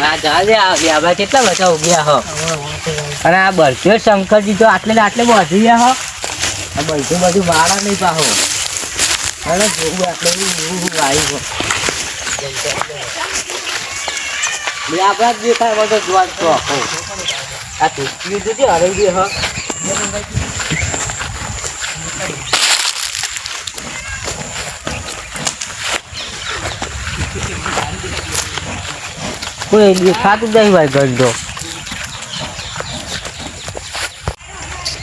આ જાલે આ કેટલા બધા ઉગ્યા હો અને આ બળજો શંકરજી તો આટલે વધી ગયા હો આ બધું વાળા નહીં પાહો અને જોવું આટલે આવ્યું હો આપણા જ દેખાય બધો જોવા તો આ તુસ્યું જોજે હરાઈ ગઈ હો કોઈ દેખાતું નહીં ભાઈ ગંધો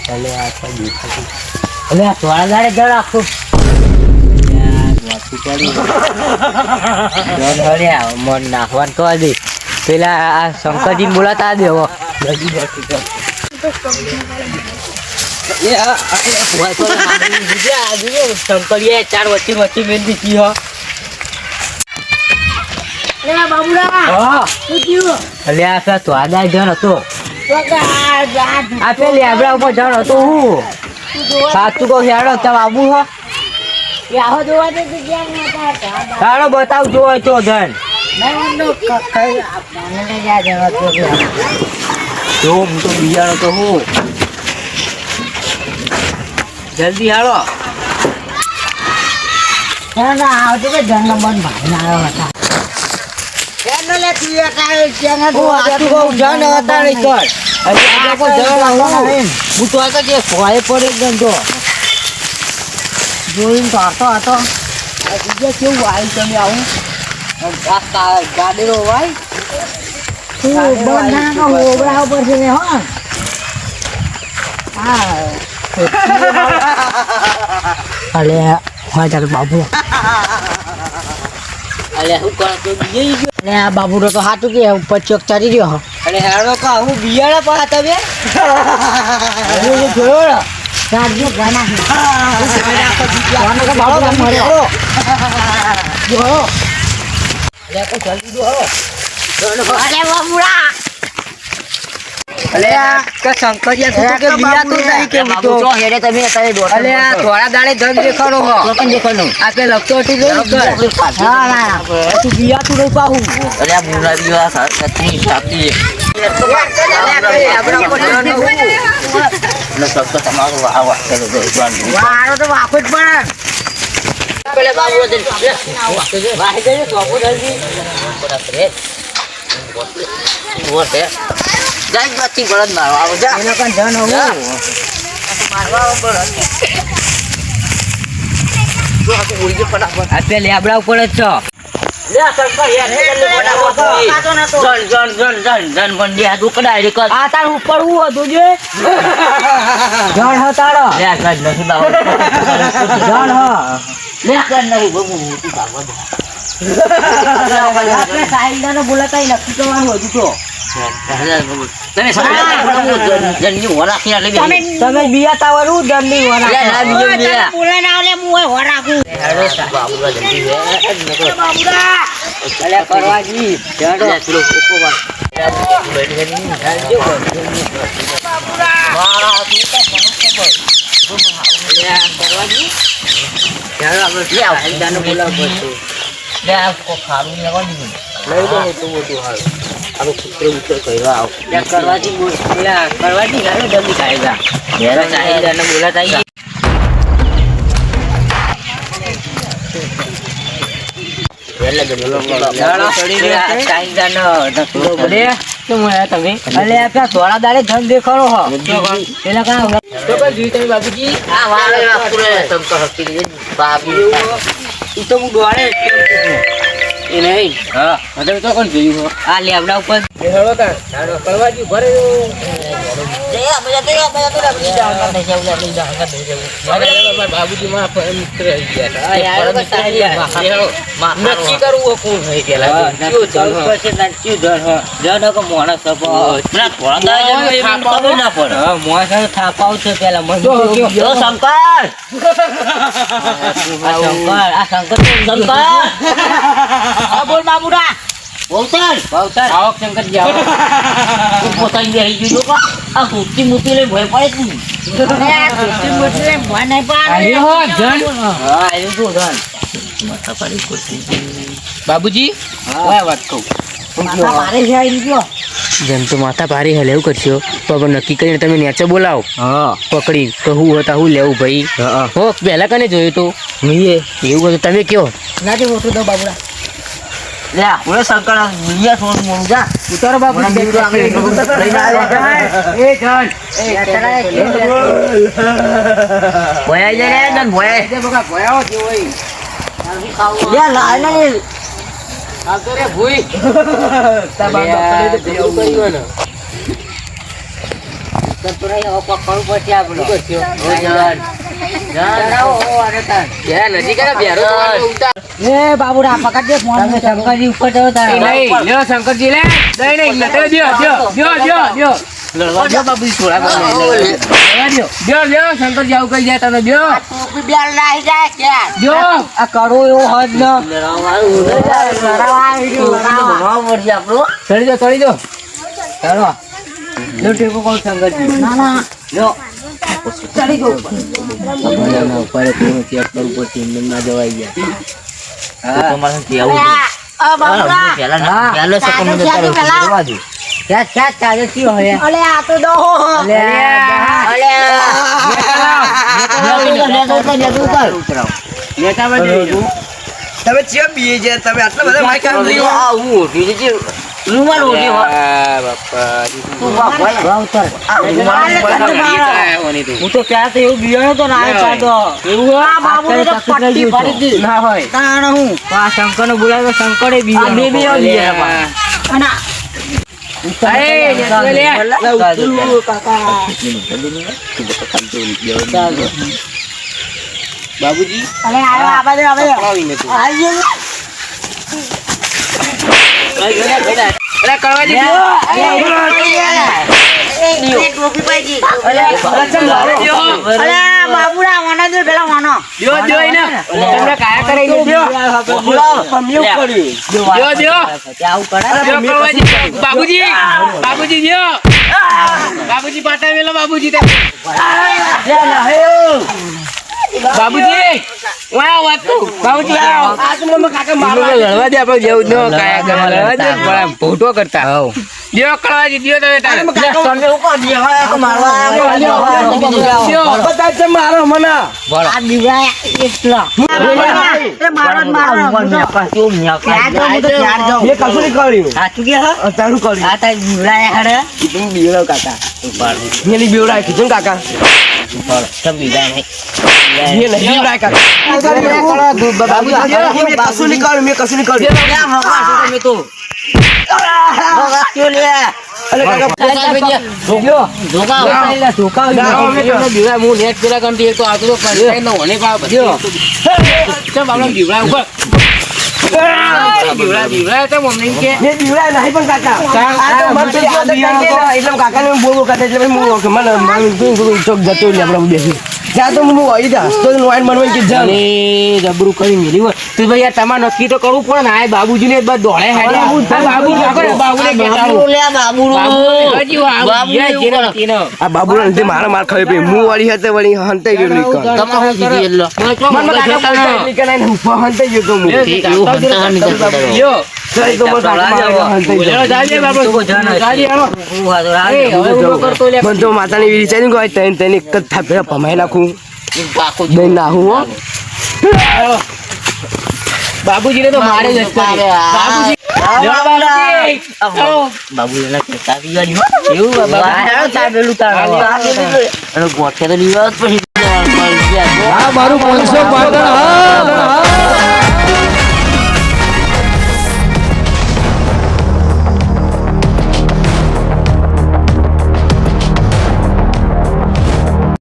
અલે આ તો દેખાતું અલે આ થોડા દાડે જળ આખું મન નાખવાનું તો દે પેલા આ શંકરજી બોલાતા દેવો શંકરીએ 4 વચ્ચે મેળ દીધી હો અલ્યા તો આદા જણ હતો આ પેલી આબડા ઉપર જણ હતો હું સાચું કહું હેડો તમે આબુ હો તારો બતાવ જોવો તો ધન તો હું તો બિયાણો તો હું જલ્દી હાલો આવતો કે જણ મન ભાઈ આવ્યો હતા જોઈને તો હતો બીજા કેવું આવ્યું તમે આવું ગાડીનો વાય ઉપર છે ને હો અલે હા ચાલ બાબુ અલે હું કરતો બીજે ગયો આ બાબુ તો હાટું કે ઉપર ચોક ચડી રહ્યો અરે હેડો કા હું બિયાડા પા તમે જોયો રાજ્ય ગાના થોડા દાડે ધન દેખાડો આપે લગતો હતી તું બિયા તું નહીં પાહું લેબડા ઉપર જ છો બોલાતા નક્કી કરવાનું હજુ તો તમે બિયા તાવરું દંડી બોલાતા થોડા દાડે ધન દેખાડો હો પેલા બાબુજી તો હું દોડે એ નહીં હા તમે તો કોણ જોયું આ લેબડા ઉપર કરવાજી ભરે બાબુજી માં મિત્ર નક્કી કરવું કોણ થઈ ગયેલા મોણસ થાપાવ છે પેલા શંકર બોલ બાબુડા બહુતર આવક શંકર જી આવો પોતાની બેહી ગયો કો આ કુર્તી મુતી લઈ ભય પડે તું આ કુર્તી મુતી લઈ ભય નહીં પડે આયો હો જન હા આયો તો જન માથા પાડી કુર્તી બાબુજી હા વાત કહું માથા ભારે છે આઈ ગયો જેમ તો માથા ભારે હલે એવું કરશો તો હવે નક્કી કરીને તમે નેચે બોલાવો પકડી તો હું હતા હું લેવું ભાઈ હો પહેલા કને જોયું તો એવું હતું તમે કયો નાથી મોટું દો બાબુડા લે ઓરે શંકર મિયા થોડું મોડું જા ઉતારો બાબુ લઈને આવ્યો એ જણ ભોયા જાય રે જણ ભોયા દે બકા ભોયાઓ જે હોય આલકી ખાવ લે લાય ને આવતો રે ભૂઈ તા બાબા કરે તો એવું કર્યું ને તો રે ઓ પકડ પછી આપણો ઓ જણ જાઓ ઓ અરે તાર બે નજીક કરે બેરો તો ઉતા એ બાબુડા પકડ દે ફોન મે શંકરજી ઉપર જતો તાર નહીં લ્યો શંકરજી લે દઈ નહીં દો લડવા બાબુ છોડા લ્યો શંકરજી આવું કઈ જાય તમે લ્યો ટોપી બેલ નાઈ જાય કે લ્યો આ કરો એવો હદ ન લડાવા ચડી દો ચાલો લો ટેકો કોણ શંકરજી ના ના લો ચડી ગયો ઉપર ચેક કરવું પડશે એમને ના જવાઈ ગયા હા તમારે કેવું આ બાબુડા પેલો સેકન્ડ જતા રહેવા દો ક્યાં ચાલે છે હવે અલે આ તો દો અલે તમે ચેમ બીએ છે તમે આટલા બધા માઈક કામ લીઓ રૂમાલ ઓઢી હો બાપા તું હું તો ક્યાં તો એવું બીયો તો ના ચાલતો એવું આ બાબુને તો પટ્ટી ફરી દી ના હોય તાણ હું આ શંકર નો બોલાવ્યો શંકરે બીજો બે બીયો બીયો અને બાબુજી અરે આયો આ બાજુ આવે આયો અરે કરવાજી ટોપી પાઈ અરે બાબુડા વાના દે પેલા વાનો દ્યો એને તમને કાયા કરે દ્યો આવું કરે બાબુજી દ્યો બાબુજી પાટા વેલો બાબુજી બાબુજી વાહ વાત બાબુજી આ તો મમ્મી કાકા મારવા લડવા દે આપણે જેવું ન કાયા કરવા લડવા દે બડા ફોટો કરતા હો દ્યો કળવાજી દ્યો તમે તારે તમે ઉપર દેવા તો મારવા બધા છે મારો મને આ દીવા એટલા એ મારો મે કશું નહીં કર્યું સાચું કે હા તારું કર્યું આ તારી દીવડા હડે તું બીવડો કાકા મેલી બીવડા કીધું કાકા સબ દીધા નહીં ये नहीं रहा का मैं कसूर नहीं कर मैं कसूर नहीं कर क्या होगा तुम्हें तो होगा क्यों ले अरे काका धोखा બીવડા હું નેટ પેલા કંટી એક તો આતો તો પંચાયત નો હોને પા બધો ચમ આપણે બીવડા ઉપર બીવડા તો મમ્મી કે ये बीवड़ा नहीं पण काका आ तो मन तो એટલે કાકા ને બોલ કાકા એટલે મને ચોક જતો લે આપણે બેસી ત્યાં તો હું આવી જા તો નોઈન બનવા કે જા અરે જબરું કરી મેલી હોય તું ભાઈ યાર તમારે નક્કી તો કરવું પડે ને આ બાબુજી ને બસ દોડે હેડે બાબુને બેટાડું લે બાબુરો આ બાબુ ને મારા માર ખાવી પઈ હું વાળી hatte વળી હંતાઈ ગયો નીકળ તમે હું કીધી એટલો મન કાકા નીકળ ને હંતાઈ ગયો તો હું યો તો મન મન તો માતાની વીરી ચાલી ગયો તેને એક જ થાપે પમાઈ નાખું દઈ નાખું હો બાબુજી ને તો મારે જ બાબુજી બાબુ એના કેતા પીવાની એવું બાબા ચાલેલું તાળો અને ગોઠે તો લીવા પછી આ મારું 500 પાટણ હા